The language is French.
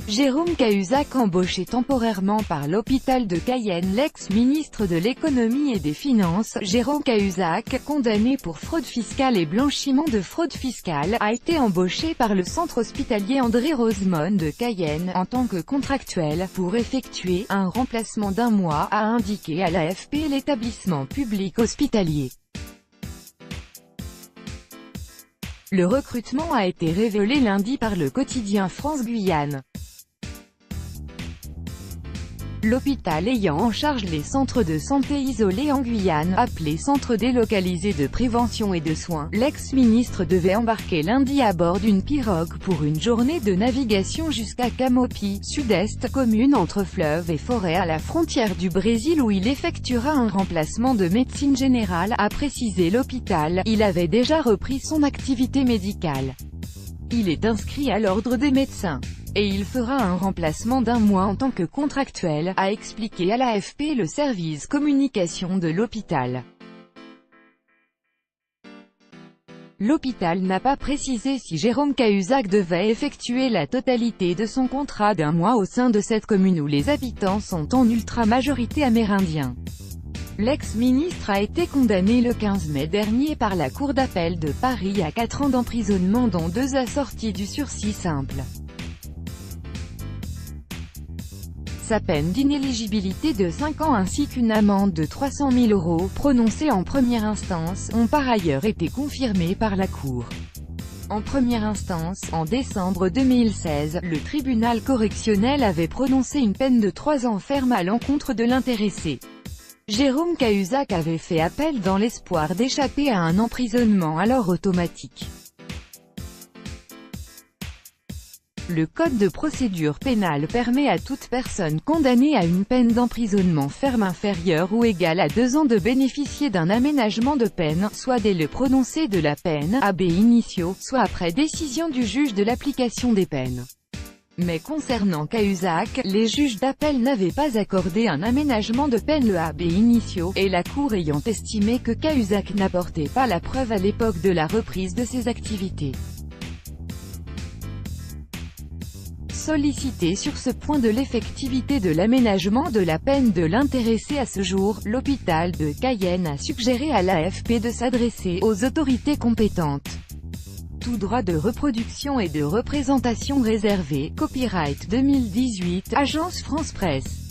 Jérôme Cahuzac embauché temporairement par l'hôpital de Cayenne. L'ex-ministre de l'économie et des finances, Jérôme Cahuzac, condamné pour fraude fiscale et blanchiment de fraude fiscale, a été embauché par le centre hospitalier André Rosemond de Cayenne, en tant que contractuel, pour effectuer un remplacement d'un mois, a indiqué à l'AFP l'établissement public hospitalier. Le recrutement a été révélé lundi par le quotidien France-Guyane. L'hôpital ayant en charge les centres de santé isolés en Guyane, appelés centres délocalisés de prévention et de soins, l'ex-ministre devait embarquer lundi à bord d'une pirogue pour une journée de navigation jusqu'à Camopi, sud-est, commune entre fleuve et forêt à la frontière du Brésil où il effectuera un remplacement de médecine générale, a précisé l'hôpital. Il avait déjà repris son activité médicale. Il est inscrit à l'ordre des médecins. Et il fera un remplacement d'un mois en tant que contractuel, a expliqué à l'AFP le service communication de l'hôpital. L'hôpital n'a pas précisé si Jérôme Cahuzac devait effectuer la totalité de son contrat d'un mois au sein de cette commune où les habitants sont en ultra-majorité amérindiens. L'ex-ministre a été condamné le 15 mai dernier par la Cour d'appel de Paris à 4 ans d'emprisonnement dont 2 assortis du sursis simple. Sa peine d'inéligibilité de 5 ans ainsi qu'une amende de 300 000 €, prononcée en première instance, ont par ailleurs été confirmées par la Cour. En première instance, en décembre 2016, le tribunal correctionnel avait prononcé une peine de 3 ans ferme à l'encontre de l'intéressé. Jérôme Cahuzac avait fait appel dans l'espoir d'échapper à un emprisonnement alors automatique. Le Code de procédure pénale permet à toute personne condamnée à une peine d'emprisonnement ferme inférieure ou égale à 2 ans de bénéficier d'un aménagement de peine, soit dès le prononcé de la peine, ab initio, soit après décision du juge de l'application des peines. Mais concernant Cahuzac, les juges d'appel n'avaient pas accordé un aménagement de peine le ab initio, et la Cour ayant estimé que Cahuzac n'apportait pas la preuve à l'époque de la reprise de ses activités. Sollicité sur ce point de l'effectivité de l'aménagement de la peine de l'intéressé à ce jour, l'hôpital de Cayenne a suggéré à l'AFP de s'adresser aux autorités compétentes. Tout droit de reproduction et de représentation réservé, copyright 2018, Agence France Presse.